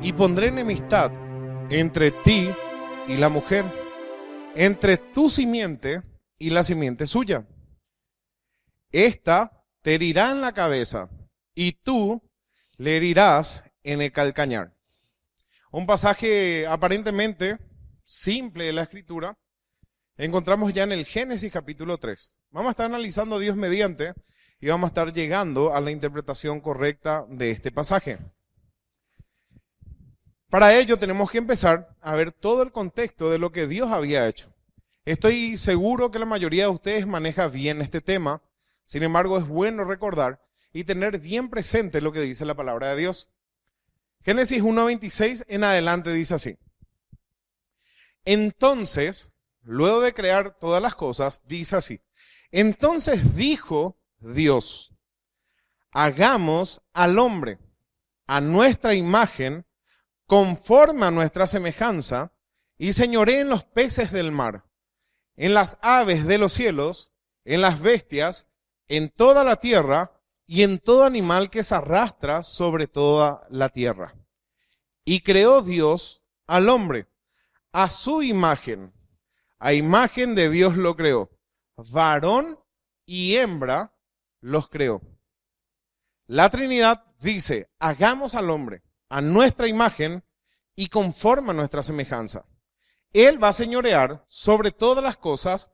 y pondré enemistad entre ti y la mujer, entre tu simiente y la simiente suya. Esta te herirá en la cabeza y tú le herirás en el calcañar. Un pasaje aparentemente simple de la Escritura, encontramos ya en el Génesis capítulo 3. Vamos a estar analizando Dios mediante y vamos a estar llegando a la interpretación correcta de este pasaje. Para ello tenemos que empezar a ver todo el contexto de lo que Dios había hecho. Estoy seguro que la mayoría de ustedes maneja bien este tema, sin embargo es bueno recordar y tener bien presente lo que dice la palabra de Dios. Génesis 1:26 en adelante dice así. Entonces, luego de crear todas las cosas, dice así. Entonces dijo Dios, hagamos al hombre a nuestra imagen, conforme a nuestra semejanza, y señoree en los peces del mar, en las aves de los cielos, en las bestias, en toda la tierra y en todo animal que se arrastra sobre toda la tierra. Y creó Dios al hombre, a su imagen, a imagen de Dios lo creó, varón y hembra los creó. La Trinidad dice, hagamos al hombre a nuestra imagen y conforme a nuestra semejanza. Él va a señorear sobre todas las cosas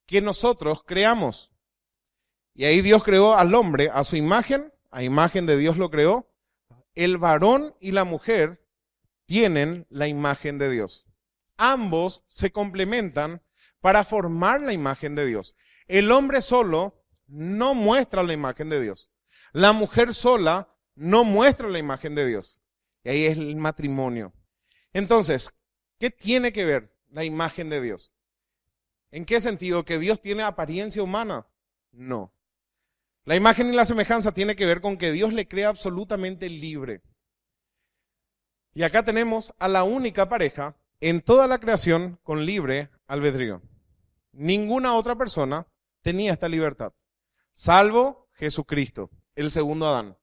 que nosotros creamos. Y ahí Dios creó al hombre a su imagen, a imagen de Dios lo creó. El varón y la mujer tienen la imagen de Dios. Ambos se complementan para formar la imagen de Dios. El hombre solo no muestra la imagen de Dios. La mujer sola no muestra la imagen de Dios. Y ahí es el matrimonio. Entonces, ¿qué tiene que ver la imagen de Dios? ¿En qué sentido? ¿Que Dios tiene apariencia humana? No. La imagen y la semejanza tiene que ver con que Dios le crea absolutamente libre. Y acá tenemos a la única pareja en toda la creación con libre albedrío. Ninguna otra persona tenía esta libertad, salvo Jesucristo, el segundo Adán.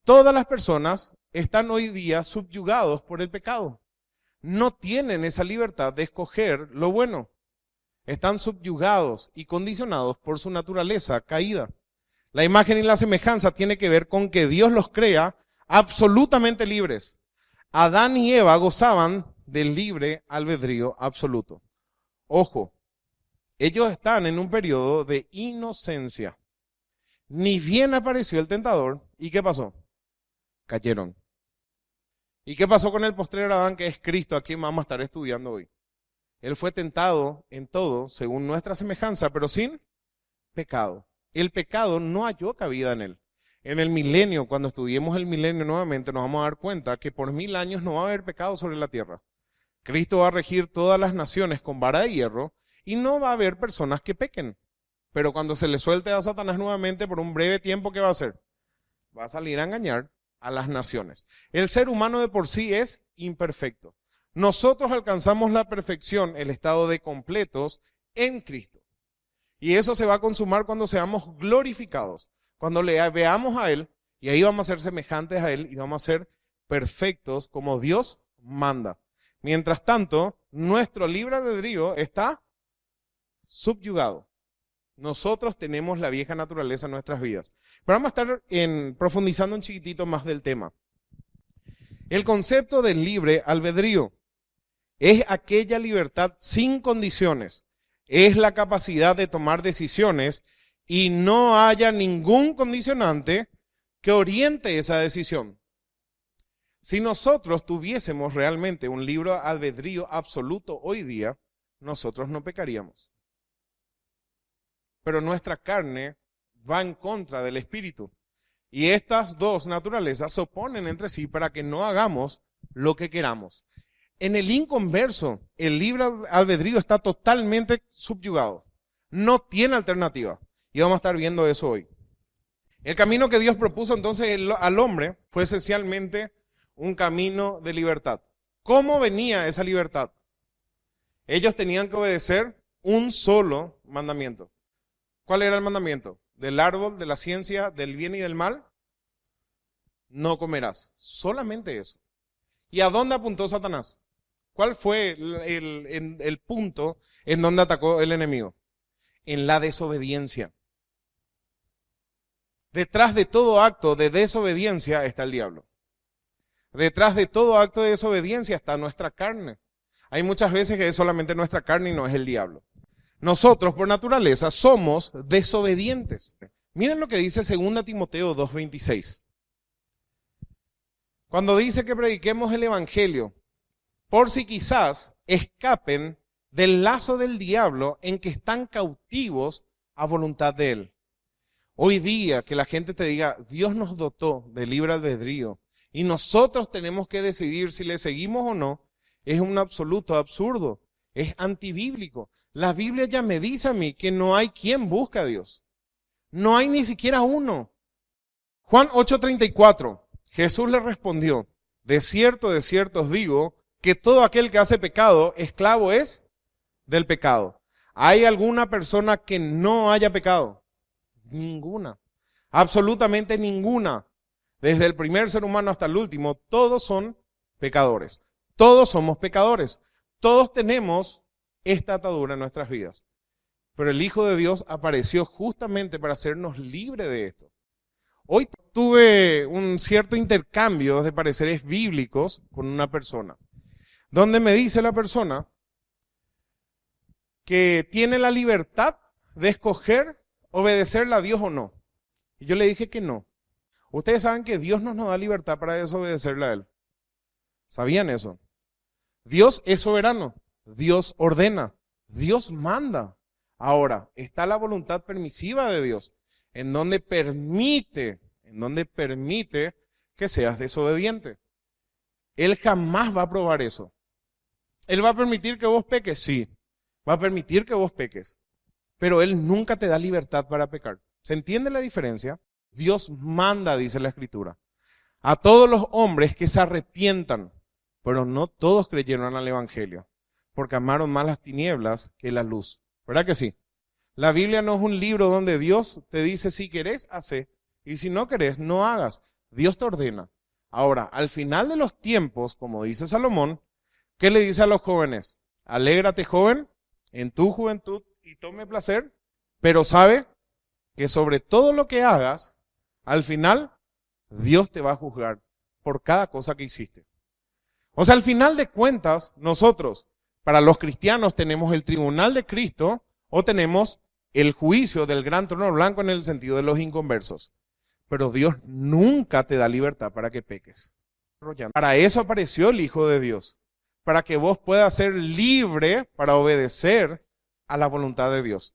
Todas las personas están hoy día subyugados por el pecado. No tienen esa libertad de escoger lo bueno. Están subyugados y condicionados por su naturaleza caída. La imagen y la semejanza tiene que ver con que Dios los crea absolutamente libres. Adán y Eva gozaban del libre albedrío absoluto. Ojo, ellos están en un periodo de inocencia. Ni bien apareció el tentador, ¿y qué pasó? Cayeron. ¿Y qué pasó con el postrer Adán, que es Cristo, a quien vamos a estar estudiando hoy? Él fue tentado en todo, según nuestra semejanza, pero sin pecado. El pecado no halló cabida en él. En el milenio, cuando estudiemos el milenio nuevamente, nos vamos a dar cuenta que por 1000 años no va a haber pecado sobre la tierra. Cristo va a regir todas las naciones con vara de hierro y no va a haber personas que pequen. Pero cuando se le suelte a Satanás nuevamente por un breve tiempo, ¿qué va a hacer? Va a salir a engañar a las naciones. El ser humano de por sí es imperfecto. Nosotros alcanzamos la perfección, el estado de completos en Cristo. Y eso se va a consumar cuando seamos glorificados, cuando le veamos a Él, y ahí vamos a ser semejantes a Él y vamos a ser perfectos como Dios manda. Mientras tanto, nuestro libre albedrío está subyugado. Nosotros tenemos la vieja naturaleza en nuestras vidas. Pero vamos a estar profundizando un chiquitito más del tema. El concepto del libre albedrío es aquella libertad sin condiciones. Es la capacidad de tomar decisiones y no haya ningún condicionante que oriente esa decisión. Si nosotros tuviésemos realmente un libre albedrío absoluto hoy día, nosotros no pecaríamos. Pero nuestra carne va en contra del espíritu. Y estas dos naturalezas se oponen entre sí para que no hagamos lo que queramos. En el inconverso, el libre albedrío está totalmente subyugado. No tiene alternativa. Y vamos a estar viendo eso hoy. El camino que Dios propuso entonces al hombre fue esencialmente un camino de libertad. ¿Cómo venía esa libertad? Ellos tenían que obedecer un solo mandamiento. ¿Cuál era el mandamiento? ¿Del árbol de la ciencia del bien y del mal? No comerás. Solamente eso. ¿Y a dónde apuntó Satanás? ¿Cuál fue el punto en donde atacó el enemigo? En la desobediencia. Detrás de todo acto de desobediencia está el diablo. Detrás de todo acto de desobediencia está nuestra carne. Hay muchas veces que es solamente nuestra carne y no es el diablo. Nosotros, por naturaleza, somos desobedientes. Miren lo que dice 2 Timoteo 2:26. Cuando dice que prediquemos el evangelio, por si quizás escapen del lazo del diablo en que están cautivos a voluntad de él. Hoy día que la gente te diga, Dios nos dotó de libre albedrío y nosotros tenemos que decidir si le seguimos o no, es un absoluto absurdo, es antibíblico. La Biblia ya me dice a mí que no hay quien busque a Dios. No hay ni siquiera uno. Juan 8:34, Jesús le respondió, de cierto os digo, que todo aquel que hace pecado, esclavo es del pecado. ¿Hay alguna persona que no haya pecado? Ninguna. Absolutamente ninguna. Desde el primer ser humano hasta el último, todos son pecadores. Todos somos pecadores. Todos tenemos esta atadura en nuestras vidas. Pero el Hijo de Dios apareció justamente para hacernos libres de esto. Hoy tuve un cierto intercambio de pareceres bíblicos con una persona, donde me dice la persona que tiene la libertad de escoger obedecerle a Dios o no. Y yo le dije que no. Ustedes saben que Dios no nos da libertad para desobedecerle a Él. ¿Sabían eso? Dios es soberano, Dios ordena, Dios manda. Ahora, está la voluntad permisiva de Dios, en donde permite que seas desobediente. Él jamás va a aprobar eso. Él va a permitir que vos peques, sí. Va a permitir que vos peques. Pero Él nunca te da libertad para pecar. ¿Se entiende la diferencia? Dios manda, dice la Escritura, a todos los hombres que se arrepientan, pero no todos creyeron al Evangelio, porque amaron más las tinieblas que la luz. ¿Verdad que sí? La Biblia no es un libro donde Dios te dice si querés, hacé, y si no querés, no hagas. Dios te ordena. Ahora, al final de los tiempos, como dice Salomón, ¿qué le dice a los jóvenes? Alégrate, joven, en tu juventud y tome placer, pero sabe que sobre todo lo que hagas, al final, Dios te va a juzgar por cada cosa que hiciste. O sea, al final de cuentas, nosotros, para los cristianos, tenemos el tribunal de Cristo o tenemos el juicio del gran trono blanco en el sentido de los inconversos. Pero Dios nunca te da libertad para que peques. Para eso apareció el Hijo de Dios, para que vos puedas ser libre para obedecer a la voluntad de Dios.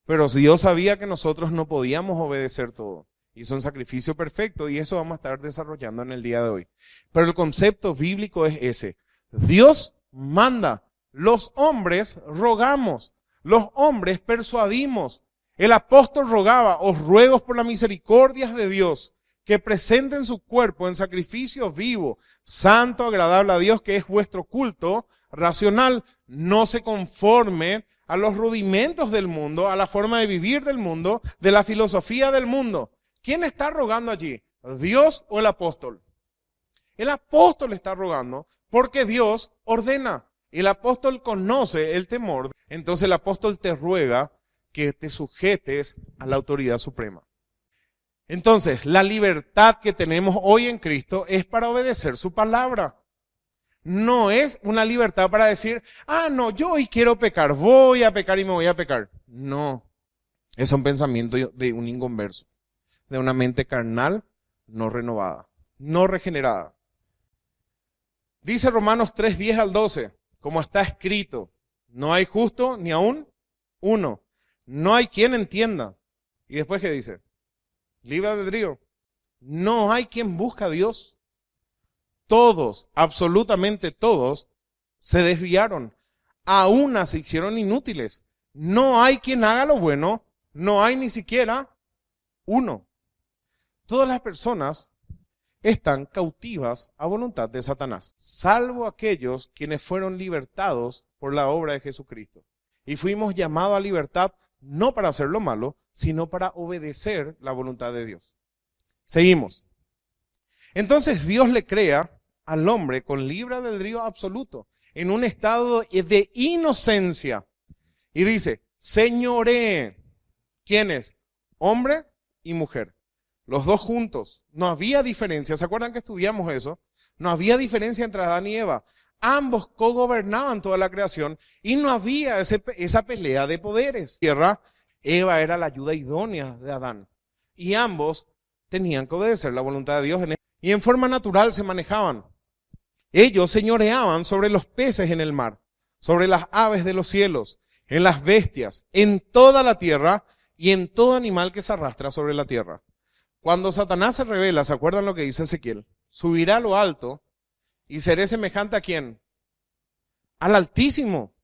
Pero Dios sabía que nosotros no podíamos obedecer todo. Hizo un sacrificio perfecto y eso vamos a estar desarrollando en el día de hoy. Pero el concepto bíblico es ese. Dios manda, los hombres rogamos, los hombres persuadimos. El apóstol rogaba, os ruego por las misericordias de Dios, que presenten su cuerpo en sacrificio vivo, santo, agradable a Dios, que es vuestro culto racional. No se conforme a los rudimentos del mundo, a la forma de vivir del mundo, de la filosofía del mundo. ¿Quién está rogando allí? ¿Dios o el apóstol? El apóstol está rogando porque Dios ordena. El apóstol conoce el temor. Entonces el apóstol te ruega que te sujetes a la autoridad suprema. Entonces, la libertad que tenemos hoy en Cristo es para obedecer su palabra. No es una libertad para decir, no, yo hoy quiero pecar, voy a pecar y me voy a pecar. No, es un pensamiento de un inconverso, de una mente carnal no renovada, no regenerada. Dice Romanos 3:10 al 12, como está escrito, no hay justo ni aún uno, no hay quien entienda. Y después, ¿qué dice? Libre albedrío. No hay quien busca a Dios. Todos, absolutamente todos, se desviaron. A una se hicieron inútiles. No hay quien haga lo bueno. No hay ni siquiera uno. Todas las personas están cautivas a voluntad de Satanás, salvo aquellos quienes fueron libertados por la obra de Jesucristo. Y fuimos llamados a libertad no para hacer lo malo, sino para obedecer la voluntad de Dios. Seguimos. Entonces Dios le crea al hombre con libre albedrío absoluto, en un estado de inocencia. Y dice, señoree. ¿Quiénes? Hombre y mujer. Los dos juntos. No había diferencia. ¿Se acuerdan que estudiamos eso? No había diferencia entre Adán y Eva. Ambos cogobernaban toda la creación y no había esa pelea de poderes. Tierra, Eva era la ayuda idónea de Adán. Y ambos tenían que obedecer la voluntad de Dios. Y en forma natural se manejaban. Ellos señoreaban sobre los peces en el mar, sobre las aves de los cielos, en las bestias, en toda la tierra y en todo animal que se arrastra sobre la tierra. Cuando Satanás se revela, ¿se acuerdan lo que dice Ezequiel? Subirá a lo alto y seré semejante ¿a quién? Al Altísimo.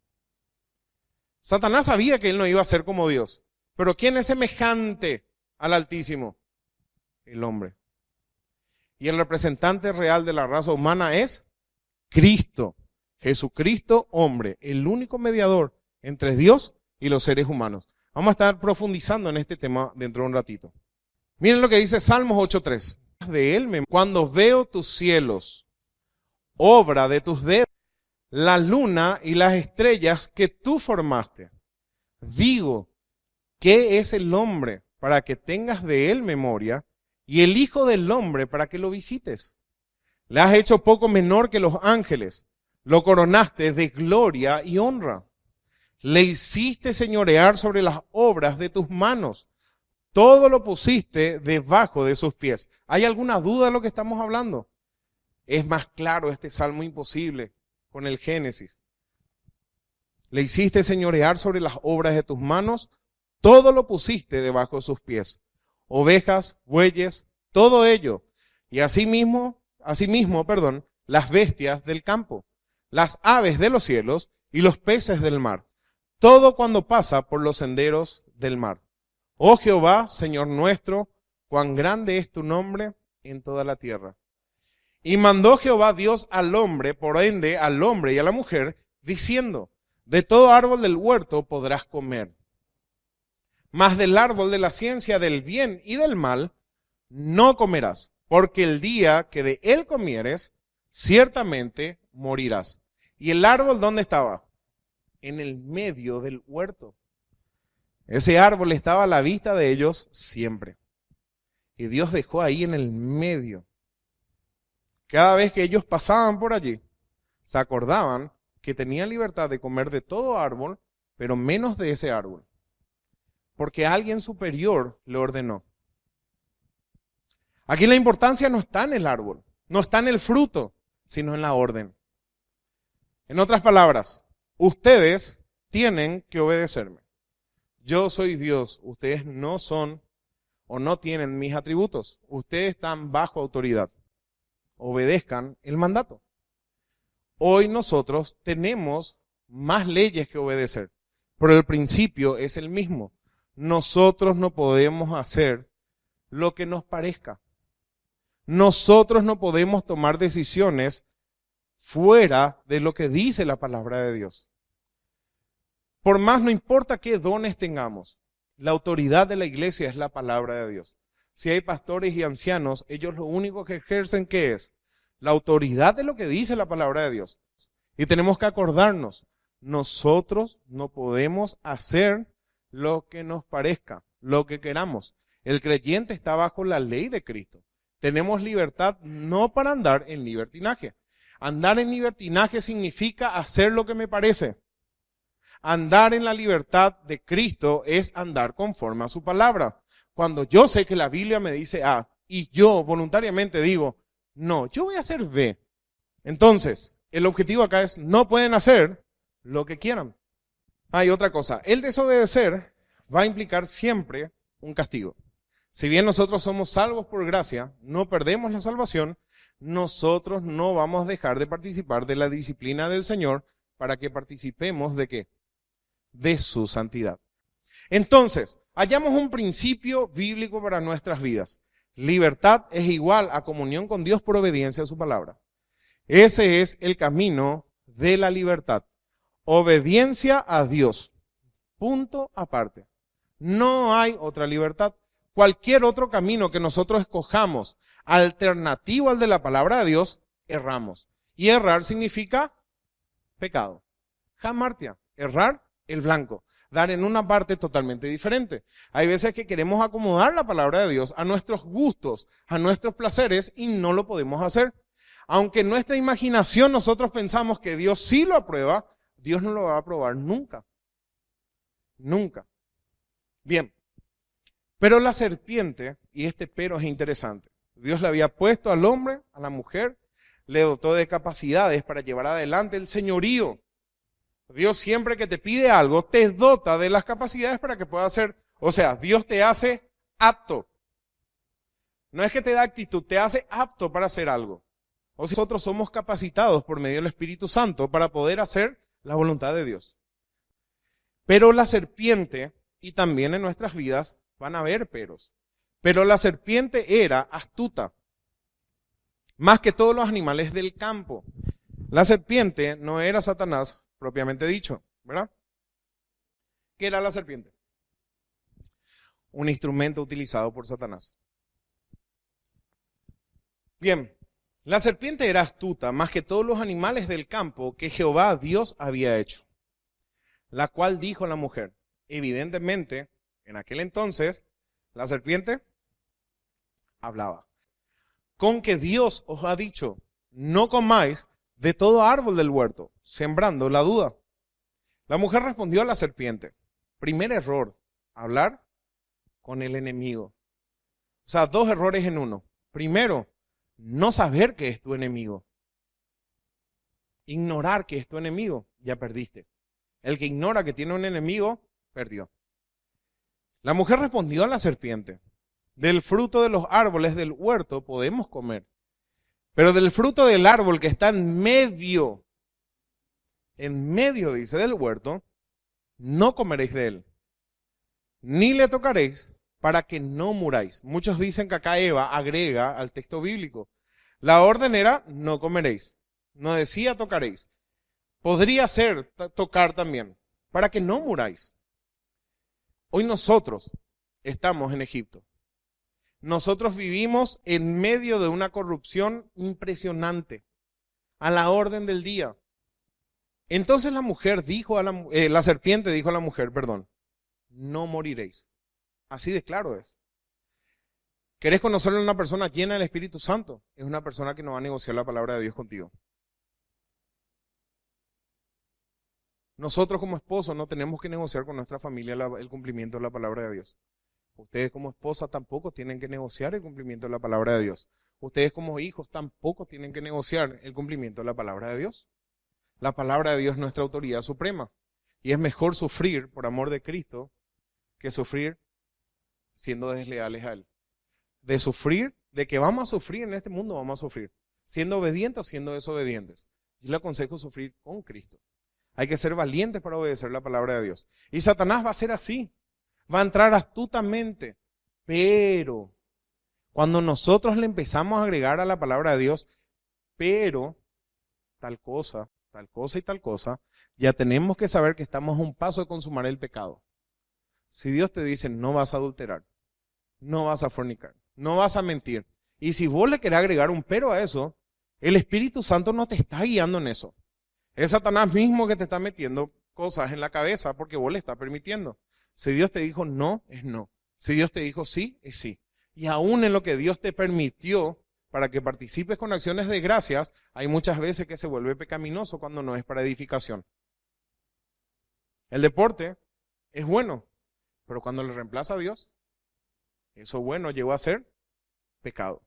Satanás sabía que él no iba a ser como Dios. Pero ¿quién es semejante al Altísimo? El hombre. Y el representante real de la raza humana es Cristo. Jesucristo, hombre, el único mediador entre Dios y los seres humanos. Vamos a estar profundizando en este tema dentro de un ratito. Miren lo que dice Salmos 8:3. De él, cuando veo tus cielos, obra de tus dedos, la luna y las estrellas que tú formaste. Digo, ¿qué es el hombre para que tengas de él memoria? Y el hijo del hombre para que lo visites. Le has hecho poco menor que los ángeles. Lo coronaste de gloria y honra. Le hiciste señorear sobre las obras de tus manos. Todo lo pusiste debajo de sus pies. ¿Hay alguna duda de lo que estamos hablando? Es más claro este salmo imposible con el Génesis. Le hiciste señorear sobre las obras de tus manos. Todo lo pusiste debajo de sus pies. Ovejas, bueyes, todo ello. Y asimismo, las bestias del campo, las aves de los cielos y los peces del mar. Todo cuando pasa por los senderos del mar. Oh Jehová, Señor nuestro, cuán grande es tu nombre en toda la tierra. Y mandó Jehová Dios al hombre, por ende al hombre y a la mujer, diciendo, de todo árbol del huerto podrás comer, mas del árbol de la ciencia del bien y del mal no comerás, porque el día que de él comieres, ciertamente morirás. ¿Y el árbol dónde estaba? En el medio del huerto. Ese árbol estaba a la vista de ellos siempre. Y Dios dejó ahí en el medio. Cada vez que ellos pasaban por allí, se acordaban que tenían libertad de comer de todo árbol, pero menos de ese árbol. Porque alguien superior le ordenó. Aquí la importancia no está en el árbol, no está en el fruto, sino en la orden. En otras palabras, ustedes tienen que obedecerme. Yo soy Dios, ustedes no son o no tienen mis atributos. Ustedes están bajo autoridad. Obedezcan el mandato. Hoy nosotros tenemos más leyes que obedecer, pero el principio es el mismo. Nosotros no podemos hacer lo que nos parezca. Nosotros no podemos tomar decisiones fuera de lo que dice la palabra de Dios. Por más, no importa qué dones tengamos, la autoridad de la iglesia es la palabra de Dios. Si hay pastores y ancianos, ellos lo único que ejercen, ¿qué es? La autoridad de lo que dice la palabra de Dios. Y tenemos que acordarnos, nosotros no podemos hacer lo que nos parezca, lo que queramos. El creyente está bajo la ley de Cristo. Tenemos libertad no para andar en libertinaje. Andar en libertinaje significa hacer lo que me parece. Andar en la libertad de Cristo es andar conforme a su palabra. Cuando yo sé que la Biblia me dice A y yo voluntariamente digo, no, yo voy a hacer B. Entonces, el objetivo acá es, no pueden hacer lo que quieran. Hay otra cosa, el desobedecer va a implicar siempre un castigo. Si bien nosotros somos salvos por gracia, no perdemos la salvación, nosotros no vamos a dejar de participar de la disciplina del Señor para que participemos ¿de qué? De su santidad. Entonces, hallamos un principio bíblico para nuestras vidas. Libertad es igual a comunión con Dios por obediencia a su palabra. Ese es el camino de la libertad. Obediencia a Dios. Punto aparte. No hay otra libertad. Cualquier otro camino que nosotros escojamos, alternativo al de la palabra de Dios, erramos. Y errar significa pecado. Hamartia, errar el blanco. Dar en una parte totalmente diferente. Hay veces que queremos acomodar la palabra de Dios a nuestros gustos, a nuestros placeres y no lo podemos hacer. Aunque en nuestra imaginación nosotros pensamos que Dios sí lo aprueba, Dios no lo va a aprobar nunca. Nunca. Bien. Pero la serpiente, y este pero es interesante, Dios le había puesto al hombre, a la mujer, le dotó de capacidades para llevar adelante el señorío. Dios siempre que te pide algo, te dota de las capacidades para que pueda hacer. O sea, Dios te hace apto. No es que te da actitud, te hace apto para hacer algo. O sea, nosotros somos capacitados por medio del Espíritu Santo para poder hacer la voluntad de Dios. Pero la serpiente, y también en nuestras vidas, van a haber peros. Pero la serpiente era astuta, más que todos los animales del campo. La serpiente no era Satanás, propiamente dicho, ¿verdad? ¿Qué era la serpiente? Un instrumento utilizado por Satanás. Bien, la serpiente era astuta más que todos los animales del campo que Jehová Dios había hecho, la cual dijo a la mujer. Evidentemente, en aquel entonces, la serpiente hablaba. Con que Dios os ha dicho, no comáis de todo árbol del huerto, sembrando la duda. La mujer respondió a la serpiente. Primer error, hablar con el enemigo. O sea, dos errores en uno. Primero, no saber que es tu enemigo. Ignorar que es tu enemigo, ya perdiste. El que ignora que tiene un enemigo, perdió. La mujer respondió a la serpiente. Del fruto de los árboles del huerto podemos comer. Pero del fruto del árbol que está en medio, dice, del huerto, no comeréis de él, ni le tocaréis para que no muráis. Muchos dicen que acá Eva agrega al texto bíblico. La orden era no comeréis, no decía tocaréis. Podría ser tocar también, para que no muráis. Hoy nosotros estamos en Egipto. Nosotros vivimos en medio de una corrupción impresionante, a la orden del día. Entonces la serpiente dijo a la mujer, no moriréis. Así de claro es. ¿Querés conocerle a una persona llena del Espíritu Santo? Es una persona que no va a negociar la palabra de Dios contigo. Nosotros como esposos no tenemos que negociar con nuestra familia el cumplimiento de la palabra de Dios. Ustedes como esposa tampoco tienen que negociar el cumplimiento de la palabra de Dios. Ustedes como hijos tampoco tienen que negociar el cumplimiento de la palabra de Dios. La palabra de Dios es nuestra autoridad suprema. Y es mejor sufrir por amor de Cristo que sufrir siendo desleales a Él. De que vamos a sufrir en este mundo, vamos a sufrir. Siendo obedientes o siendo desobedientes. Yo le aconsejo sufrir con Cristo. Hay que ser valientes para obedecer la palabra de Dios. Y Satanás va a ser así. Va a entrar astutamente. Pero cuando nosotros le empezamos a agregar a la palabra de Dios, pero tal cosa y tal cosa, ya tenemos que saber que estamos a un paso de consumar el pecado. Si Dios te dice no vas a adulterar, no vas a fornicar, no vas a mentir, y si vos le querés agregar un pero a eso, el Espíritu Santo no te está guiando en eso. Es Satanás mismo que te está metiendo cosas en la cabeza porque vos le estás permitiendo. Si Dios te dijo no, es no. Si Dios te dijo sí, es sí. Y aún en lo que Dios te permitió para que participes con acciones de gracias, hay muchas veces que se vuelve pecaminoso cuando no es para edificación. El deporte es bueno, pero cuando le reemplaza a Dios, eso bueno llegó a ser pecado.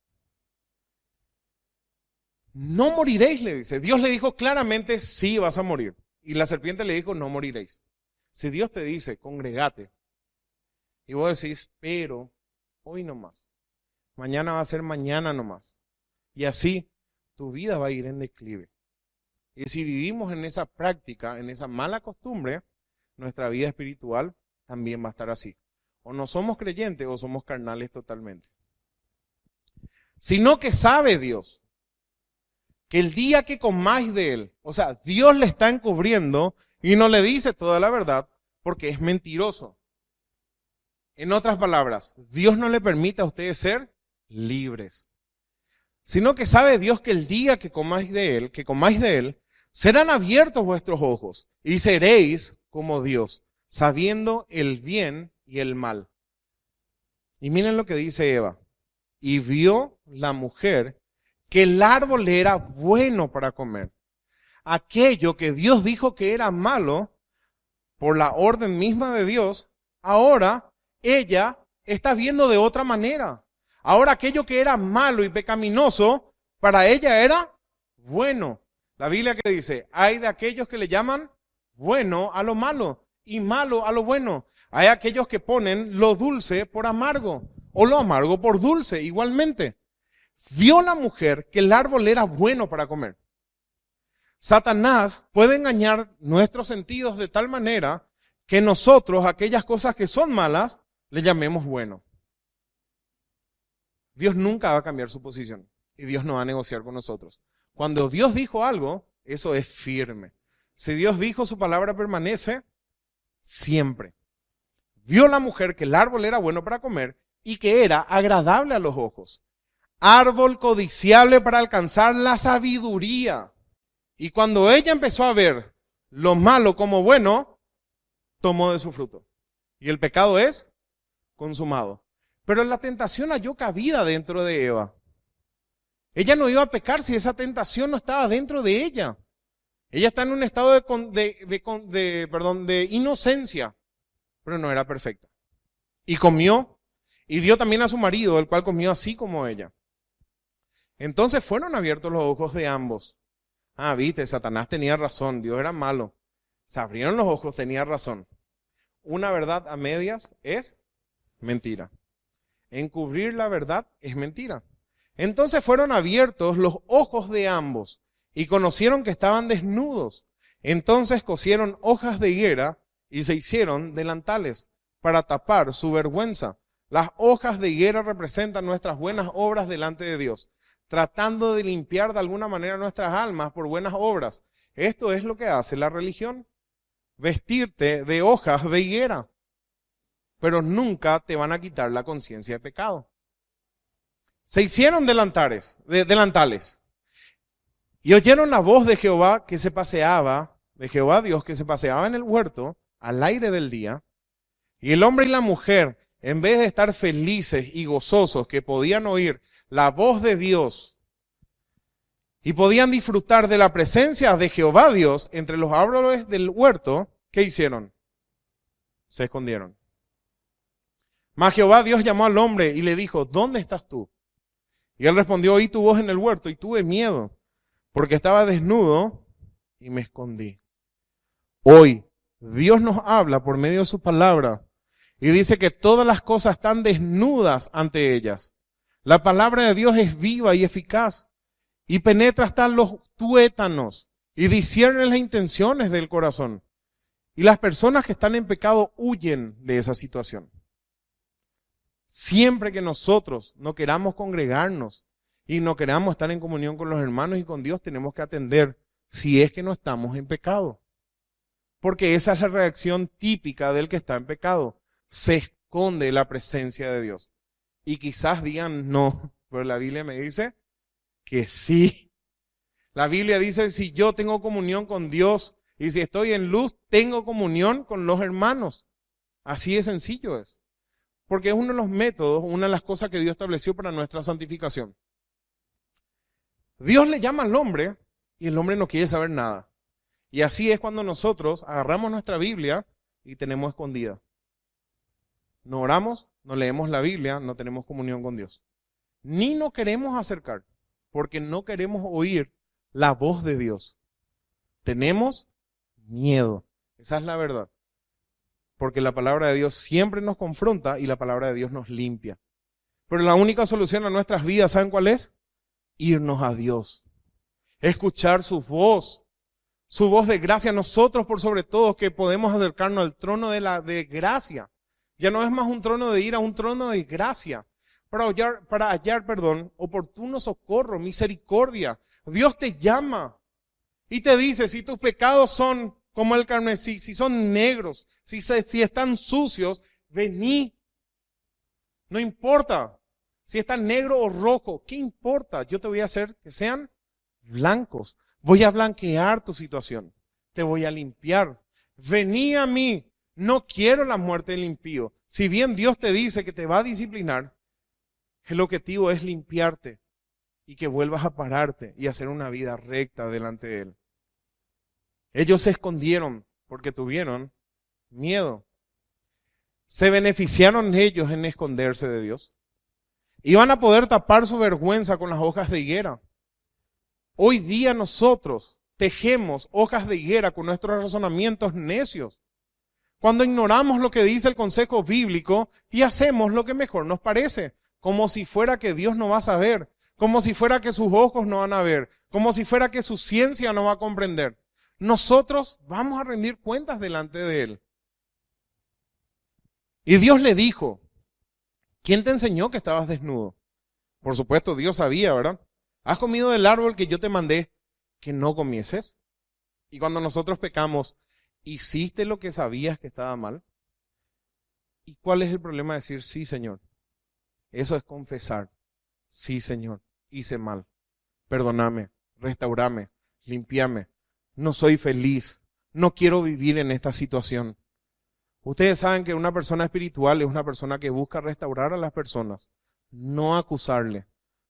No moriréis, le dice. Dios le dijo claramente, sí vas a morir. Y la serpiente le dijo, no moriréis. Si Dios te dice, congregate, y vos decís, pero hoy no más, mañana va a ser mañana nomás, y así tu vida va a ir en declive. Y si vivimos en esa práctica, en esa mala costumbre, nuestra vida espiritual también va a estar así. O no somos creyentes o somos carnales totalmente. Sino que sabe Dios que el día que comáis de él, o sea, Dios le está encubriendo y no le dice toda la verdad porque es mentiroso. En otras palabras, Dios no le permite a ustedes ser libres. sino que sabe Dios que el día que comáis de él, serán abiertos vuestros ojos y seréis como Dios, sabiendo el bien y el mal. Y miren lo que dice Eva. Y vio la mujer que el árbol era bueno para comer. Aquello que Dios dijo que era malo, por la orden misma de Dios, ahora ella está viendo de otra manera. Ahora aquello que era malo y pecaminoso, para ella era bueno. La Biblia que dice, hay de aquellos que le llaman bueno a lo malo y malo a lo bueno. Hay aquellos que ponen lo dulce por amargo o lo amargo por dulce igualmente. Vio la mujer que el árbol era bueno para comer. Satanás puede engañar nuestros sentidos de tal manera que nosotros, aquellas cosas que son malas, le llamemos bueno. Dios nunca va a cambiar su posición y Dios no va a negociar con nosotros. Cuando Dios dijo algo, eso es firme. Si Dios dijo, su palabra permanece siempre. Vio la mujer que el árbol era bueno para comer y que era agradable a los ojos. Árbol codiciable para alcanzar la sabiduría. Y cuando ella empezó a ver lo malo como bueno, tomó de su fruto. Y el pecado es consumado. Pero la tentación halló cabida dentro de Eva. Ella no iba a pecar si esa tentación no estaba dentro de ella. Ella está en un estado de inocencia, pero no era perfecta. Y comió, y dio también a su marido, el cual comió así como ella. Entonces fueron abiertos los ojos de ambos. Ah, viste, Satanás tenía razón, Dios era malo. Se abrieron los ojos, tenía razón. Una verdad a medias es mentira. Encubrir la verdad es mentira. Entonces fueron abiertos los ojos de ambos y conocieron que estaban desnudos. Entonces cosieron hojas de higuera y se hicieron delantales para tapar su vergüenza. Las hojas de higuera representan nuestras buenas obras delante de Dios, tratando de limpiar de alguna manera nuestras almas por buenas obras. Esto es lo que hace la religión, vestirte de hojas de higuera, pero nunca te van a quitar la conciencia de pecado. Se hicieron delantales, y oyeron la voz de Jehová que se paseaba, de Jehová Dios que se paseaba en el huerto al aire del día, y el hombre y la mujer, en vez de estar felices y gozosos que podían oír la voz de Dios y podían disfrutar de la presencia de Jehová Dios entre los árboles del huerto, ¿qué hicieron? Se escondieron. Mas Jehová Dios llamó al hombre y le dijo, ¿dónde estás tú? Y él respondió, oí tu voz en el huerto y tuve miedo, porque estaba desnudo y me escondí. Hoy Dios nos habla por medio de su palabra y dice que todas las cosas están desnudas ante ellas. La palabra de Dios es viva y eficaz y penetra hasta los tuétanos y discierne las intenciones del corazón. Y las personas que están en pecado huyen de esa situación. Siempre que nosotros no queramos congregarnos y no queramos estar en comunión con los hermanos y con Dios, tenemos que atender si es que no estamos en pecado. Porque esa es la reacción típica del que está en pecado. Se esconde la presencia de Dios. Y quizás digan no, pero la Biblia me dice que sí. La Biblia dice, si yo tengo comunión con Dios y si estoy en luz, tengo comunión con los hermanos. Así de sencillo es. Porque es uno de los métodos, una de las cosas que Dios estableció para nuestra santificación. Dios le llama al hombre y el hombre no quiere saber nada. Y así es cuando nosotros agarramos nuestra Biblia y tenemos escondida. No oramos, no leemos la Biblia, no tenemos comunión con Dios. Ni nos queremos acercar, porque no queremos oír la voz de Dios. Tenemos miedo, esa es la verdad. Porque la palabra de Dios siempre nos confronta y la palabra de Dios nos limpia. Pero la única solución a nuestras vidas, ¿saben cuál es? Irnos a Dios. Escuchar su voz de gracia. Nosotros, por sobre todo, que podemos acercarnos al trono de gracia. Ya no es más un trono de ira, un trono de gracia. Para hallar oportuno socorro, misericordia. Dios te llama y te dice, si tus pecados son como el carmesí, si son negros, si están sucios, vení. No importa. Si está negro o rojo, ¿qué importa? Yo te voy a hacer que sean blancos. Voy a blanquear tu situación. Te voy a limpiar. Vení a mí. No quiero la muerte del impío. Si bien Dios te dice que te va a disciplinar, el objetivo es limpiarte y que vuelvas a pararte y hacer una vida recta delante de Él. Ellos se escondieron porque tuvieron miedo. ¿Se beneficiaron ellos en esconderse de Dios? Iban a poder tapar su vergüenza con las hojas de higuera. Hoy día nosotros tejemos hojas de higuera con nuestros razonamientos necios. Cuando ignoramos lo que dice el consejo bíblico y hacemos lo que mejor nos parece, como si fuera que Dios no va a saber, como si fuera que sus ojos no van a ver, como si fuera que su ciencia no va a comprender. Nosotros vamos a rendir cuentas delante de Él. Y Dios le dijo, ¿quién te enseñó que estabas desnudo? Por supuesto, Dios sabía, ¿verdad? ¿Has comido del árbol que yo te mandé que no comieses? Y cuando nosotros pecamos, ¿hiciste lo que sabías que estaba mal? ¿Y cuál es el problema de decir sí, Señor? Eso es confesar. Sí, Señor, hice mal. Perdóname, restaurame, limpiame. No soy feliz. No quiero vivir en esta situación. Ustedes saben que una persona espiritual es una persona que busca restaurar a las personas, no acusarle,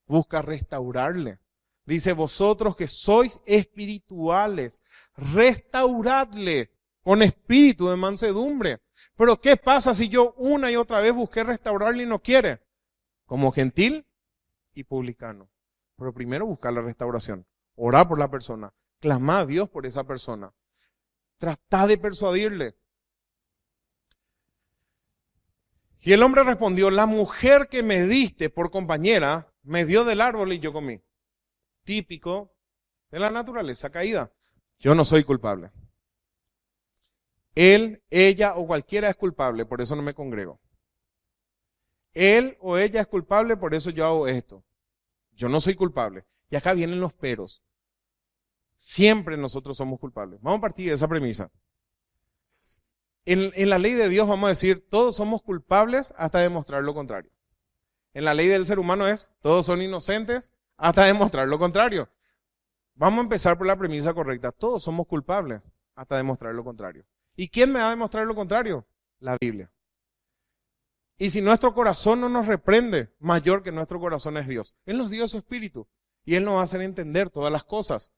busca restaurarle. Dice, vosotros que sois espirituales, restauradle con espíritu de mansedumbre. Pero ¿qué pasa si yo una y otra vez busqué restaurarle y no quiere? Como gentil y publicano. Pero primero buscar la restauración, orar por la persona, clamar a Dios por esa persona. Trata de persuadirle. Y el hombre respondió, la mujer que me diste por compañera me dio del árbol y yo comí. Típico de la naturaleza caída. Yo no soy culpable. Él, ella o cualquiera es culpable, por eso no me congrego. Él o ella es culpable, por eso yo hago esto. Yo no soy culpable. Y acá vienen los peros. Siempre nosotros somos culpables. Vamos a partir de esa premisa. En la ley de Dios vamos a decir, todos somos culpables hasta demostrar lo contrario. En la ley del ser humano es, todos son inocentes hasta demostrar lo contrario. Vamos a empezar por la premisa correcta. Todos somos culpables hasta demostrar lo contrario. ¿Y quién me va a demostrar lo contrario? La Biblia. Y si nuestro corazón no nos reprende, mayor que nuestro corazón es Dios. Él nos dio su espíritu y Él nos va a hacer entender todas las cosas.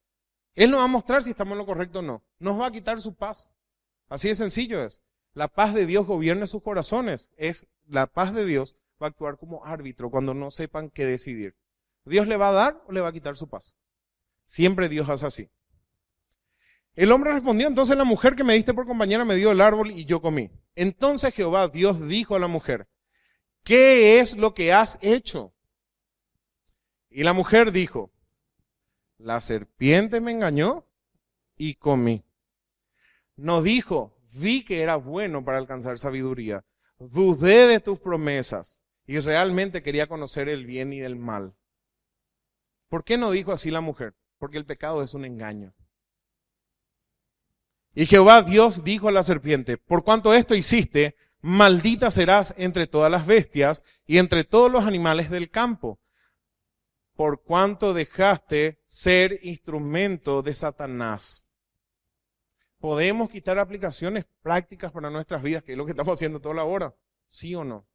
Él nos va a mostrar si estamos en lo correcto o no. Nos va a quitar su paz. Así de sencillo es. La paz de Dios gobierna sus corazones. La paz de Dios va a actuar como árbitro cuando no sepan qué decidir. ¿Dios le va a dar o le va a quitar su paz? Siempre Dios hace así. El hombre respondió, entonces la mujer que me diste por compañera me dio el árbol y yo comí. Entonces Jehová, Dios, dijo a la mujer, ¿qué es lo que has hecho? Y la mujer dijo, la serpiente me engañó y comí. No dijo, vi que era bueno para alcanzar sabiduría. Dudé de tus promesas y realmente quería conocer el bien y el mal. ¿Por qué no dijo así la mujer? Porque el pecado es un engaño. Y Jehová Dios dijo a la serpiente, por cuanto esto hiciste, maldita serás entre todas las bestias y entre todos los animales del campo. Por cuanto dejaste ser instrumento de Satanás. ¿Podemos quitar aplicaciones prácticas para nuestras vidas, que es lo que estamos haciendo toda la hora? ¿Sí o no?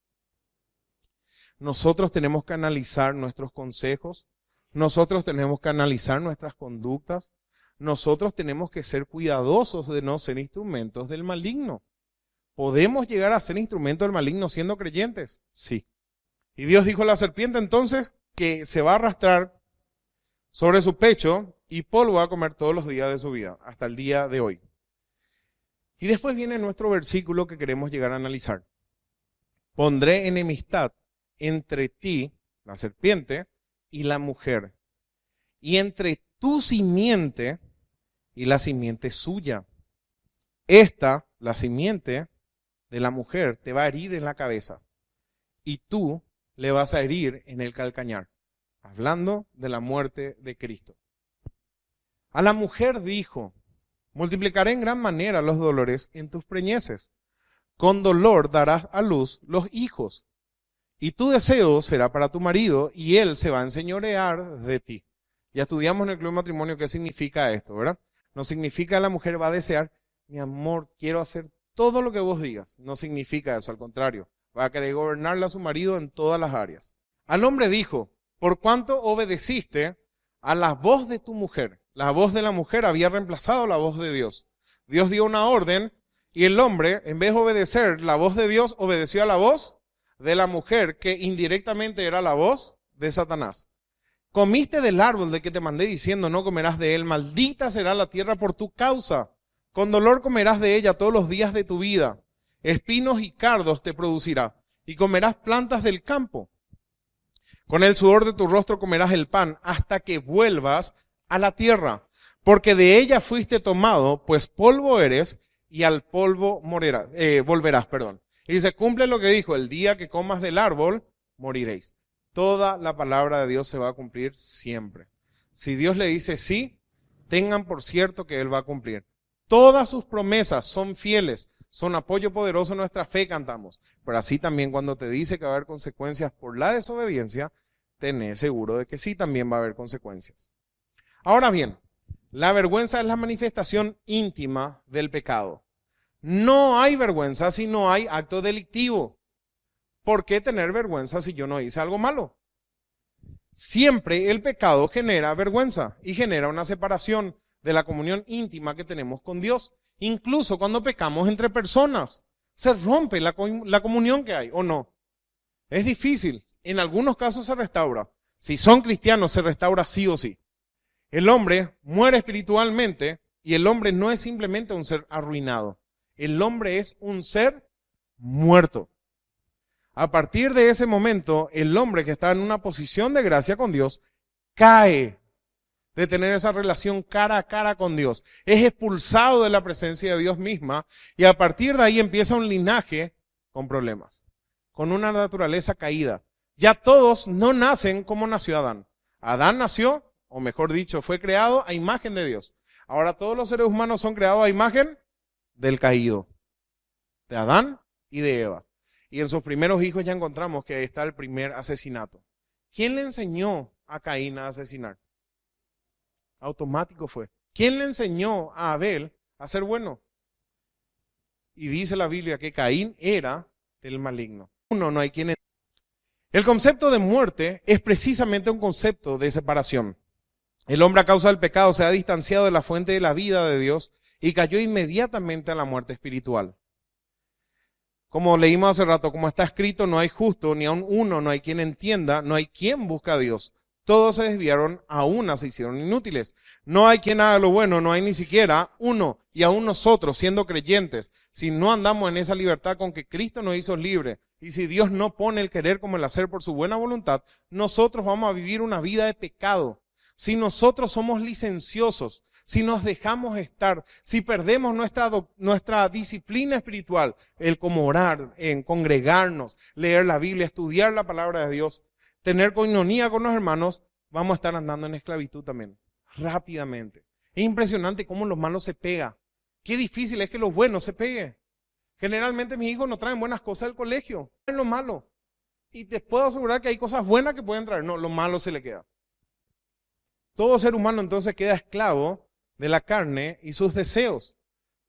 Nosotros tenemos que analizar nuestros consejos, nosotros tenemos que analizar nuestras conductas, nosotros tenemos que ser cuidadosos de no ser instrumentos del maligno. ¿Podemos llegar a ser instrumentos del maligno siendo creyentes? Sí. Y Dios dijo a la serpiente entonces que se va a arrastrar sobre su pecho y polvo va a comer todos los días de su vida, hasta el día de hoy. Y después viene nuestro versículo que queremos llegar a analizar. Pondré enemistad entre ti, la serpiente, y la mujer, y entre tu simiente y la simiente suya. Esta, la simiente de la mujer, te va a herir en la cabeza, y tú le vas a herir en el calcañar. Hablando de la muerte de Cristo. A la mujer dijo, multiplicaré en gran manera los dolores en tus preñeces. Con dolor darás a luz los hijos. y tu deseo será para tu marido y él se va a enseñorear de ti. Ya estudiamos en el Club de Matrimonio qué significa esto, ¿verdad? No significa la mujer va a desear, mi amor, quiero hacer todo lo que vos digas. No significa eso, al contrario. Va a querer gobernarle a su marido en todas las áreas. Al hombre dijo, por cuanto obedeciste a la voz de tu mujer. La voz de la mujer había reemplazado la voz de Dios. Dios dio una orden y el hombre, en vez de obedecer la voz de Dios, obedeció a la voz de la mujer, que indirectamente era la voz de Satanás. Comiste del árbol de que te mandé diciendo, no comerás de él, maldita será la tierra por tu causa. Con dolor comerás de ella todos los días de tu vida. Espinos y cardos te producirá, y comerás plantas del campo. Con el sudor de tu rostro comerás el pan, hasta que vuelvas a la tierra, porque de ella fuiste tomado, pues polvo eres, y al polvo volverás. Y se cumple lo que dijo, el día que comas del árbol, moriréis. Toda la palabra de Dios se va a cumplir siempre. Si Dios le dice sí, tengan por cierto que Él va a cumplir. Todas sus promesas son fieles, son apoyo poderoso en nuestra fe, cantamos. Pero así también cuando te dice que va a haber consecuencias por la desobediencia, tenés seguro de que sí también va a haber consecuencias. Ahora bien, la vergüenza es la manifestación íntima del pecado. No hay vergüenza si no hay acto delictivo. ¿Por qué tener vergüenza si yo no hice algo malo? Siempre el pecado genera vergüenza y genera una separación de la comunión íntima que tenemos con Dios. Incluso cuando pecamos entre personas, se rompe la comunión que hay, ¿o no? Es difícil. En algunos casos se restaura. Si son cristianos, se restaura sí o sí. El hombre muere espiritualmente y el hombre no es simplemente un ser arruinado. El hombre es un ser muerto. A partir de ese momento, el hombre que está en una posición de gracia con Dios, cae de tener esa relación cara a cara con Dios. Es expulsado de la presencia de Dios misma y a partir de ahí empieza un linaje con problemas, con una naturaleza caída. Ya todos no nacen como nació Adán. Adán nació, o mejor dicho, fue creado a imagen de Dios. Ahora todos los seres humanos son creados a imagen del caído, de Adán y de Eva. Y en sus primeros hijos ya encontramos que está el primer asesinato. ¿Quién le enseñó a Caín a asesinar? Automático fue. ¿Quién le enseñó a Abel a ser bueno? Y dice la Biblia que Caín era del maligno. No hay quien. El concepto de muerte es precisamente un concepto de separación. El hombre a causa del pecado se ha distanciado de la fuente de la vida de Dios y cayó inmediatamente a la muerte espiritual. Como leímos hace rato, como está escrito, no hay justo, ni aun uno, no hay quien entienda, no hay quien busca a Dios. Todos se desviaron, a una se hicieron inútiles. No hay quien haga lo bueno, no hay ni siquiera uno. Y aún nosotros, siendo creyentes, si no andamos en esa libertad con que Cristo nos hizo libres, y si Dios no pone el querer como el hacer por su buena voluntad, nosotros vamos a vivir una vida de pecado. Si nosotros somos licenciosos, si nos dejamos estar, si perdemos nuestra disciplina espiritual, el como orar, en congregarnos, leer la Biblia, estudiar la palabra de Dios, tener coinonía con los hermanos, vamos a estar andando en esclavitud también, rápidamente. Es impresionante cómo los malos se pegan. Qué difícil es que los buenos se peguen. Generalmente mis hijos no traen buenas cosas del colegio, es lo malo. Y te puedo asegurar que hay cosas buenas que pueden traer, no, lo malo se le queda. Todo ser humano entonces queda esclavo de la carne y sus deseos.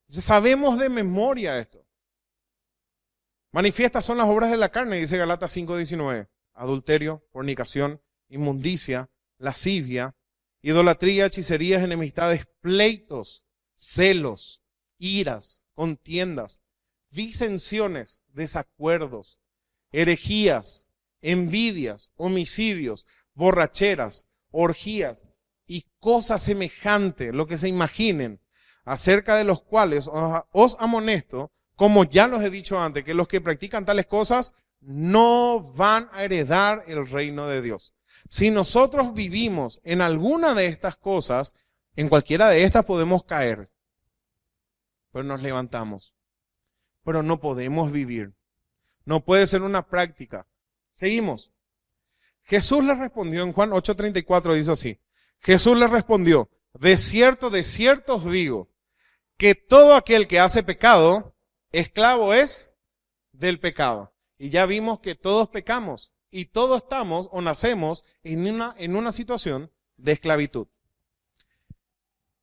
Entonces, sabemos de memoria esto. Manifiestas son las obras de la carne, dice Galatas 5:19. Adulterio, fornicación, inmundicia, lascivia, idolatría, hechicerías, enemistades, pleitos, celos, iras, contiendas, disensiones, desacuerdos, herejías, envidias, homicidios, borracheras, orgías y cosas semejantes, lo que se imaginen, acerca de los cuales os amonesto, como ya los he dicho antes, que los que practican tales cosas no van a heredar el reino de Dios. Si nosotros vivimos en alguna de estas cosas, en cualquiera de estas podemos caer, pero nos levantamos. Pero no podemos vivir. No puede ser una práctica. Seguimos. Jesús le respondió en Juan 8:34, dice así. Jesús le respondió, de cierto os digo, que todo aquel que hace pecado, esclavo es del pecado. Y ya vimos que todos pecamos y todos estamos o nacemos en una situación de esclavitud.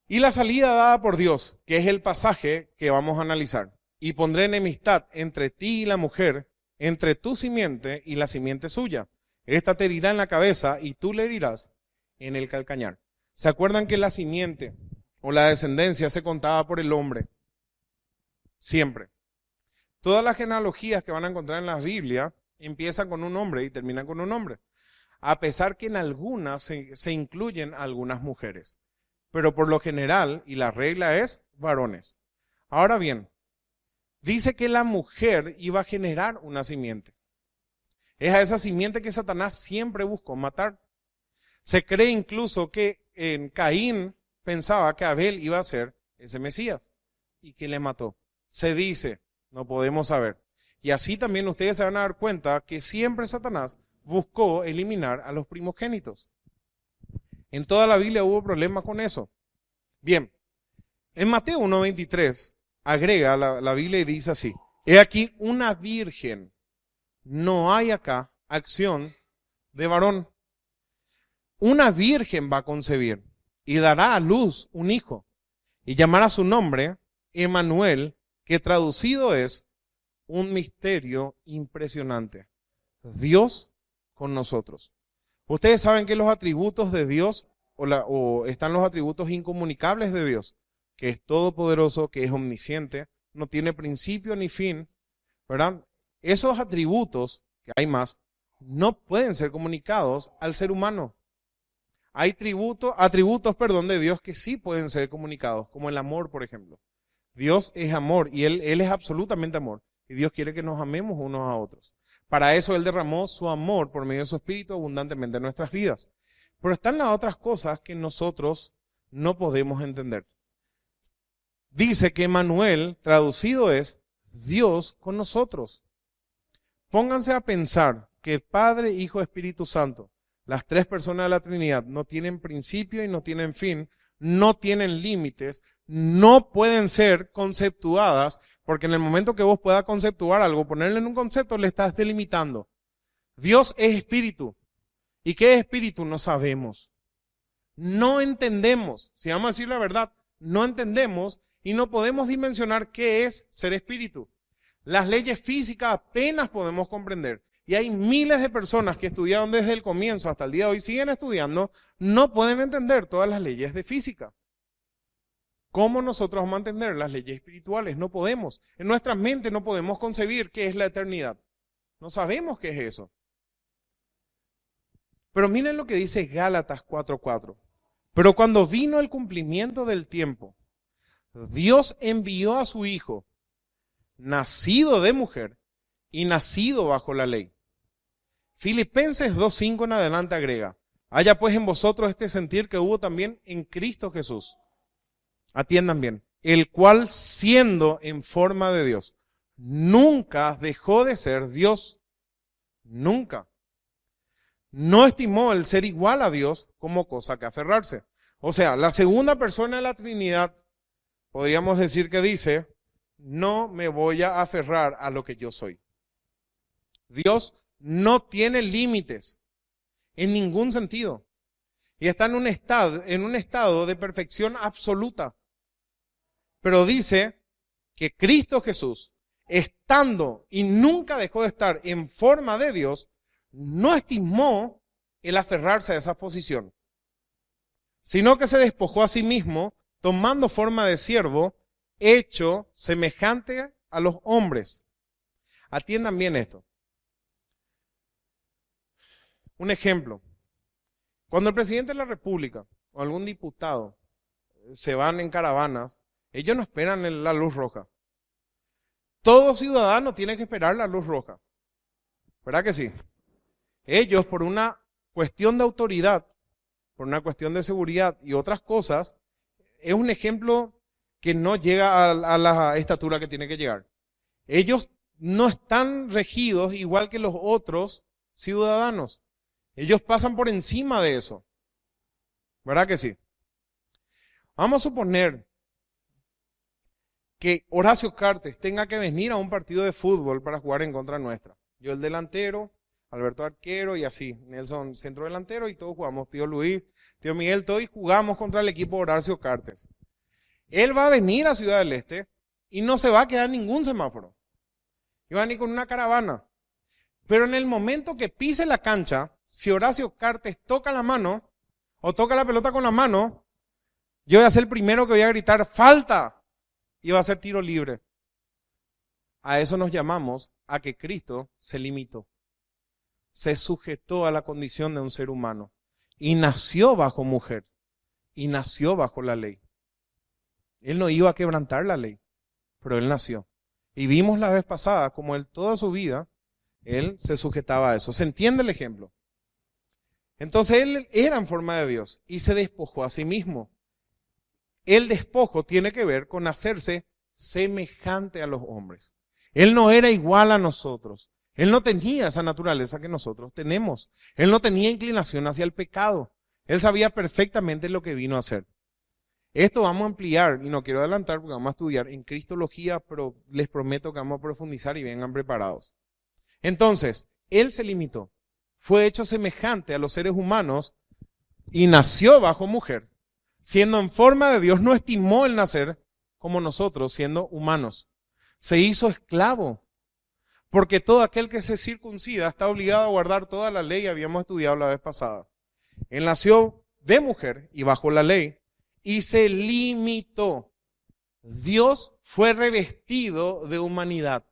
Y la salida dada por Dios, que es el pasaje que vamos a analizar. Y pondré enemistad entre ti y la mujer, entre tu simiente y la simiente suya. Esta te herirá en la cabeza y tú le herirás en el calcañar. ¿Se acuerdan que la simiente o la descendencia se contaba por el hombre? Siempre. Todas las genealogías que van a encontrar en la Biblia empiezan con un hombre y terminan con un hombre. A pesar que en algunas se incluyen algunas mujeres. Pero por lo general, y la regla es varones. Ahora bien, dice que la mujer iba a generar una simiente. Es a esa simiente que Satanás siempre buscó matar. Se cree incluso que en Caín pensaba que Abel iba a ser ese Mesías y que le mató. Se dice, no podemos saber. Y así también ustedes se van a dar cuenta que siempre Satanás buscó eliminar a los primogénitos. En toda la Biblia hubo problemas con eso. Bien, en Mateo 1:23 agrega la Biblia y dice así: he aquí una virgen, no hay acá acción de varón. Una virgen va a concebir y dará a luz un hijo y llamará su nombre Emmanuel, que traducido es un misterio impresionante. Dios con nosotros. Ustedes saben que los atributos de Dios o están los atributos incomunicables de Dios, que es todopoderoso, que es omnisciente, no tiene principio ni fin, ¿verdad? Esos atributos, que hay más, no pueden ser comunicados al ser humano. Hay atributos de Dios que sí pueden ser comunicados, como el amor, por ejemplo. Dios es amor y Él es absolutamente amor. Y Dios quiere que nos amemos unos a otros. Para eso Él derramó su amor por medio de su Espíritu abundantemente en nuestras vidas. Pero están las otras cosas que nosotros no podemos entender. Dice que Emmanuel, traducido es Dios con nosotros. Pónganse a pensar que Padre, Hijo, Espíritu Santo, las tres personas de la Trinidad, no tienen principio y no tienen fin, no tienen límites, no pueden ser conceptuadas, porque en el momento que vos puedas conceptuar algo, ponerle en un concepto, le estás delimitando. Dios es espíritu. ¿Y qué es espíritu? No sabemos. No entendemos. Si vamos a decir la verdad, no entendemos y no podemos dimensionar qué es ser espíritu. Las leyes físicas apenas podemos comprender. Y hay miles de personas que estudiaron desde el comienzo hasta el día de hoy, siguen estudiando, no pueden entender todas las leyes de física. ¿Cómo nosotros vamos a entender las leyes espirituales? No podemos. En nuestra mente no podemos concebir qué es la eternidad. No sabemos qué es eso. Pero miren lo que dice Gálatas 4:4. Pero cuando vino el cumplimiento del tiempo, Dios envió a su Hijo, nacido de mujer y nacido bajo la ley. Filipenses 2:5 en adelante agrega: haya pues en vosotros este sentir que hubo también en Cristo Jesús. Atiendan bien, el cual siendo en forma de Dios, nunca dejó de ser Dios. Nunca. No estimó el ser igual a Dios como cosa que aferrarse. O sea, la segunda persona de la Trinidad, podríamos decir que dice, no me voy a aferrar a lo que yo soy. Dios no tiene límites en ningún sentido. Y está en un estado de perfección absoluta. Pero dice que Cristo Jesús, estando y nunca dejó de estar en forma de Dios, no estimó el aferrarse a esa posición, sino que se despojó a sí mismo, tomando forma de siervo, hecho semejante a los hombres. Atiendan bien esto. Un ejemplo. Cuando el presidente de la República o algún diputado se van en caravanas, ellos no esperan la luz roja. Todo ciudadano tiene que esperar la luz roja. ¿Verdad que sí? Ellos, por una cuestión de autoridad, por una cuestión de seguridad y otras cosas, es un ejemplo que no llega a la estatura que tiene que llegar. Ellos no están regidos igual que los otros ciudadanos. Ellos pasan por encima de eso. ¿Verdad que sí? Vamos a suponer que Horacio Cartes tenga que venir a un partido de fútbol para jugar en contra nuestra. Yo el delantero, Alberto arquero y así. Nelson centro delantero y todos jugamos. Tío Luis, tío Miguel, todos y jugamos contra el equipo Horacio Cartes. Él va a venir a Ciudad del Este y no se va a quedar ningún semáforo. Y va a venir con una caravana. Pero en el momento que pise la cancha, si Horacio Cartes toca la mano o toca la pelota con la mano, yo voy a ser el primero que voy a gritar ¡falta! Y va a ser tiro libre. A eso nos llamamos a que Cristo se limitó. Se sujetó a la condición de un ser humano. Y nació bajo mujer. Y nació bajo la ley. Él no iba a quebrantar la ley, pero él nació. Y vimos la vez pasada como él toda su vida, él se sujetaba a eso. ¿Se entiende el ejemplo? Entonces él era en forma de Dios y se despojó a sí mismo. El despojo tiene que ver con hacerse semejante a los hombres. Él no era igual a nosotros. Él no tenía esa naturaleza que nosotros tenemos. Él no tenía inclinación hacia el pecado. Él sabía perfectamente lo que vino a hacer. Esto vamos a ampliar y no quiero adelantar porque vamos a estudiar en Cristología, pero les prometo que vamos a profundizar y vengan preparados. Entonces, él se limitó. Fue hecho semejante a los seres humanos y nació bajo mujer. Siendo en forma de Dios, no estimó el nacer como nosotros, siendo humanos. Se hizo esclavo. Porque todo aquel que se circuncida está obligado a guardar toda la ley, habíamos estudiado la vez pasada. Él nació de mujer y bajo la ley y se limitó. Dios fue revestido de humanidad.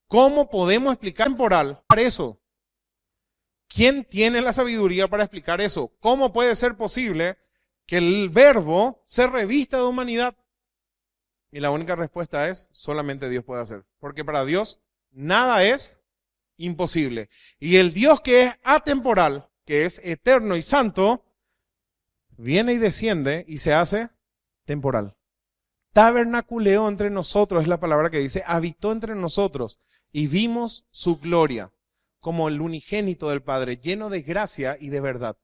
¿Cómo podemos explicar temporal eso? ¿Quién tiene la sabiduría para explicar eso? ¿Cómo puede ser posible que el verbo se revista de humanidad? Y la única respuesta es, solamente Dios puede hacer. Porque para Dios nada es imposible. Y el Dios que es atemporal, que es eterno y santo, viene y desciende y se hace temporal. Tabernaculeó entre nosotros, es la palabra que dice, habitó entre nosotros y vimos su gloria como el unigénito del Padre, lleno de gracia y de verdad.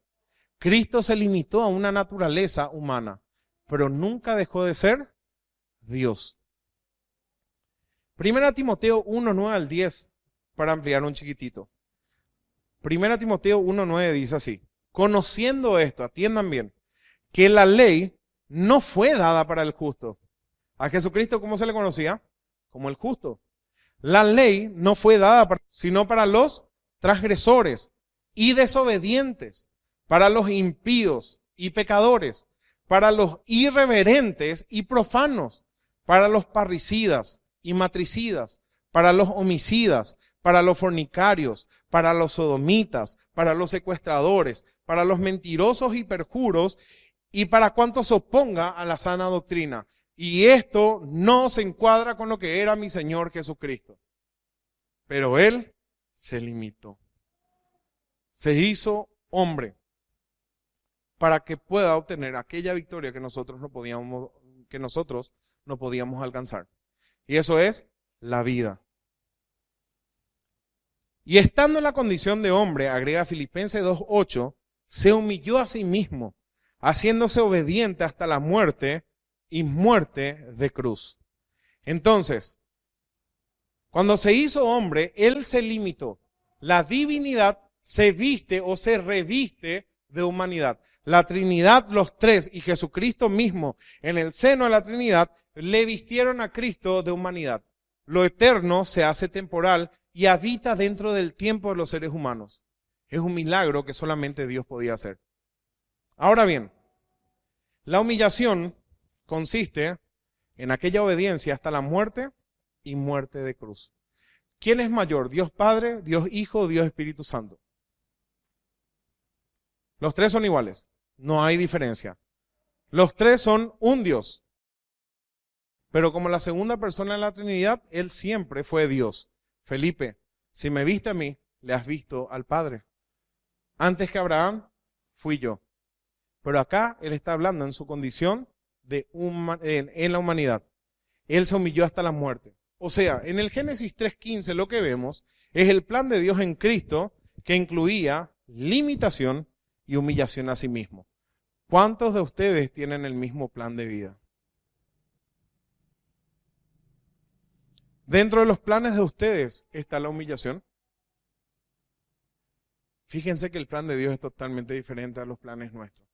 Cristo se limitó a una naturaleza humana, pero nunca dejó de ser Dios. 1 Timoteo 1, 9 al 10, para ampliar un chiquitito. 1 Timoteo 1, 9 dice así, conociendo esto, atiendan bien, que la ley no fue dada para el justo. A Jesucristo, ¿cómo se le conocía? Como el justo. La ley no fue dada sino para los transgresores y desobedientes, para los impíos y pecadores, para los irreverentes y profanos, para los parricidas y matricidas, para los homicidas, para los fornicarios, para los sodomitas, para los secuestradores, para los mentirosos y perjuros, y para cuantos se oponga a la sana doctrina. Y esto no se encuadra con lo que era mi Señor Jesucristo. Pero Él se limitó. Se hizo hombre para que pueda obtener aquella victoria que nosotros no podíamos alcanzar. Y eso es la vida. Y estando en la condición de hombre, agrega Filipenses 2:8, se humilló a sí mismo, haciéndose obediente hasta la muerte y muerte de cruz. Entonces, cuando se hizo hombre, Él se limitó. La divinidad se viste o se reviste de humanidad. La Trinidad, los tres y Jesucristo mismo en el seno de la Trinidad le vistieron a Cristo de humanidad. Lo eterno se hace temporal y habita dentro del tiempo de los seres humanos. Es un milagro que solamente Dios podía hacer. Ahora bien, la humillación consiste en aquella obediencia hasta la muerte y muerte de cruz. ¿Quién es mayor? ¿Dios Padre, Dios Hijo o Dios Espíritu Santo? Los tres son iguales, no hay diferencia. Los tres son un Dios. Pero como la segunda persona de la Trinidad, Él siempre fue Dios. Felipe, si me viste a mí, le has visto al Padre. Antes que Abraham, fui yo. Pero acá Él está hablando en su condición en la humanidad. Él se humilló hasta la muerte. O sea, en el Génesis 3:15 lo que vemos es el plan de Dios en Cristo que incluía limitación y humillación a sí mismo. ¿Cuántos de ustedes tienen el mismo plan de vida? Dentro de los planes de ustedes está la humillación. Fíjense que el plan de Dios es totalmente diferente a los planes nuestros.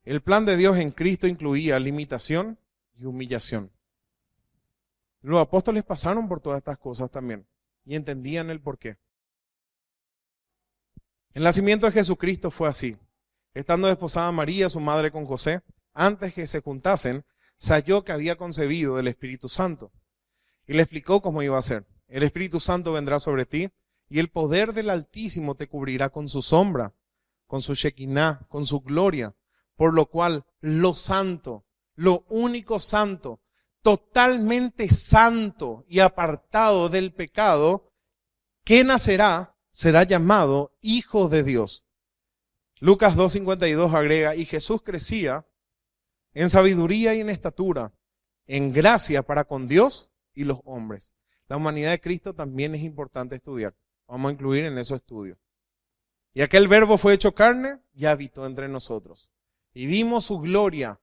El plan de Dios en Cristo incluía limitación y humillación. Los apóstoles pasaron por todas estas cosas también y entendían el porqué. El nacimiento de Jesucristo fue así. Estando desposada María, su madre, con José, antes que se juntasen, se halló que había concebido del Espíritu Santo. Y le explicó cómo iba a ser. El Espíritu Santo vendrá sobre ti y el poder del Altísimo te cubrirá con su sombra, con su Shekinah, con su gloria. Por lo cual lo santo, lo único santo, totalmente santo y apartado del pecado, que nacerá, será llamado Hijo de Dios. Lucas 2:52 agrega, y Jesús crecía en sabiduría y en estatura, en gracia para con Dios y los hombres. La humanidad de Cristo también es importante estudiar. Vamos a incluir en esos estudios. Y aquel verbo fue hecho carne y habitó entre nosotros. Y vimos su gloria,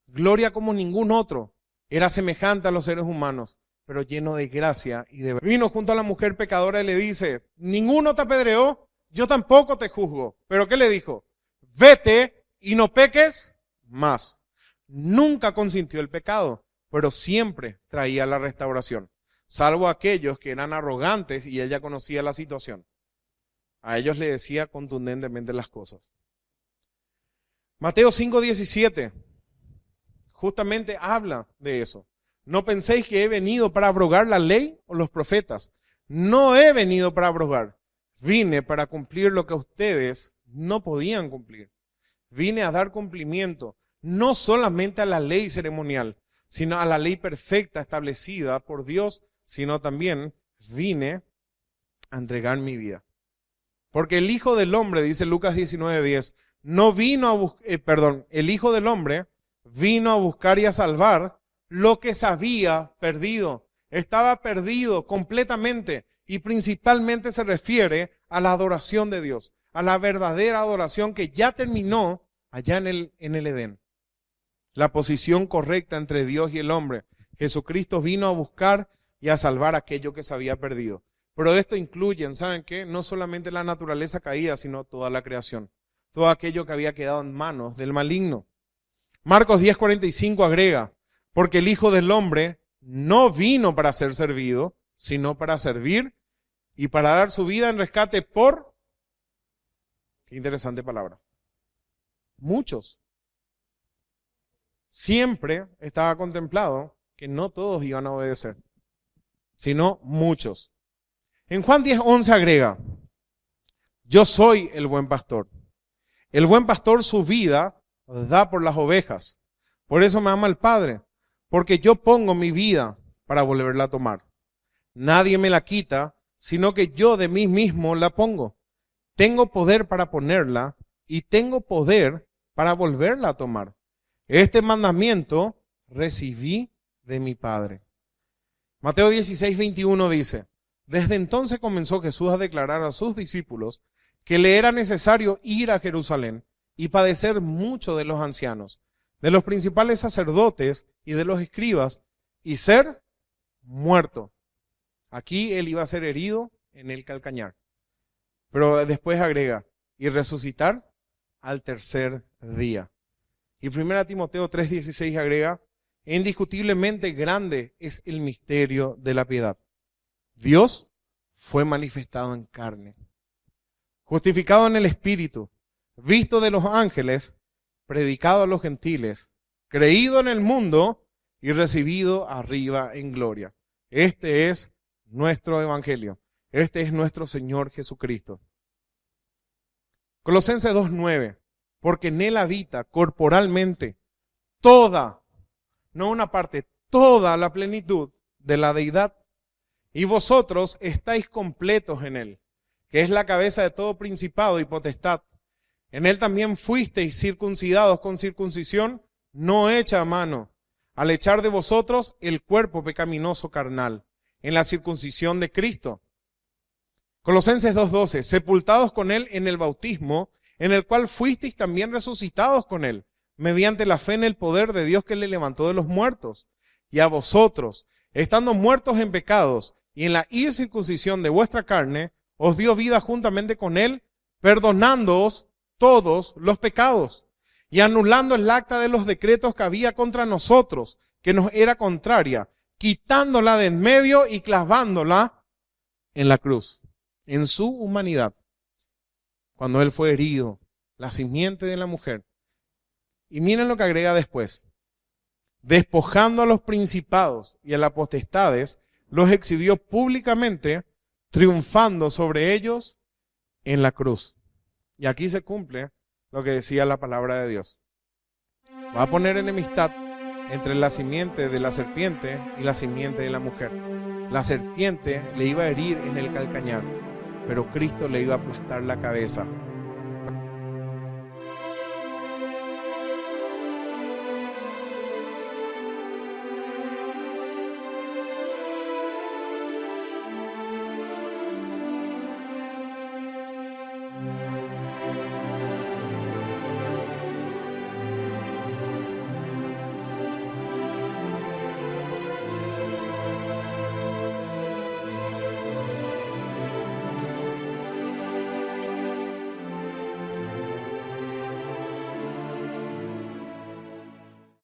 gloria como ningún otro. Era semejante a los seres humanos, pero lleno de gracia y de verdad. Vino junto a la mujer pecadora y le dice, ninguno te apedreó, yo tampoco te juzgo. ¿Pero qué le dijo? Vete y no peques más. Nunca consintió el pecado, pero siempre traía la restauración, salvo aquellos que eran arrogantes y ella conocía la situación. A ellos le decía contundentemente las cosas. Mateo 5:17 justamente habla de eso. No penséis que he venido para abrogar la ley o los profetas. No he venido para abrogar. Vine para cumplir lo que ustedes no podían cumplir. Vine a dar cumplimiento no solamente a la ley ceremonial, sino a la ley perfecta establecida por Dios, sino también vine a entregar mi vida. Porque el Hijo del Hombre, dice Lucas 19:10, no vino a buscar, el Hijo del Hombre vino a buscar y a salvar lo que se había perdido. Estaba perdido completamente y principalmente se refiere a la adoración de Dios, a la verdadera adoración que ya terminó allá en el Edén. La posición correcta entre Dios y el hombre. Jesucristo vino a buscar y a salvar aquello que se había perdido. Pero esto incluye, ¿saben qué? No solamente la naturaleza caída, sino toda la creación. Todo aquello que había quedado en manos del maligno. Marcos 10:45 agrega, porque el Hijo del Hombre no vino para ser servido, sino para servir y para dar su vida en rescate por, qué interesante palabra, muchos. Siempre estaba contemplado que no todos iban a obedecer, sino muchos. En Juan 10:11 agrega, yo soy el buen pastor. El buen pastor su vida da por las ovejas. Por eso me ama el Padre, porque yo pongo mi vida para volverla a tomar. Nadie me la quita, sino que yo de mí mismo la pongo. Tengo poder para ponerla y tengo poder para volverla a tomar. Este mandamiento recibí de mi Padre. Mateo 16:21 dice, desde entonces comenzó Jesús a declarar a sus discípulos que le era necesario ir a Jerusalén y padecer mucho de los ancianos, de los principales sacerdotes y de los escribas, y ser muerto. Aquí él iba a ser herido en el calcañar. Pero después agrega, y resucitar al tercer día. Y 1 Timoteo 3:16 agrega, indiscutiblemente grande es el misterio de la piedad. Dios fue manifestado en carne, justificado en el Espíritu, visto de los ángeles, predicado a los gentiles, creído en el mundo y recibido arriba en gloria. Este es nuestro evangelio. Este es nuestro Señor Jesucristo. Colosenses 2:9, porque en Él habita corporalmente toda, no una parte, toda la plenitud de la deidad. Y vosotros estáis completos en Él, que es la cabeza de todo principado y potestad. En Él también fuisteis circuncidados con circuncisión no hecha a mano, al echar de vosotros el cuerpo pecaminoso carnal, en la circuncisión de Cristo. Colosenses 2:12, sepultados con Él en el bautismo, en el cual fuisteis también resucitados con Él, mediante la fe en el poder de Dios que le levantó de los muertos. Y a vosotros, estando muertos en pecados y en la incircuncisión de vuestra carne, os dio vida juntamente con Él, perdonándoos todos los pecados y anulando el acta de los decretos que había contra nosotros, que nos era contraria, quitándola de en medio y clavándola en la cruz, en su humanidad. Cuando Él fue herido, la simiente de la mujer. Y miren lo que agrega después. Despojando a los principados y a las potestades, los exhibió públicamente, triunfando sobre ellos en la cruz. Y aquí se cumple lo que decía la palabra de Dios. Va a poner enemistad entre la simiente de la serpiente y la simiente de la mujer. La serpiente le iba a herir en el calcañar, pero Cristo le iba a aplastar la cabeza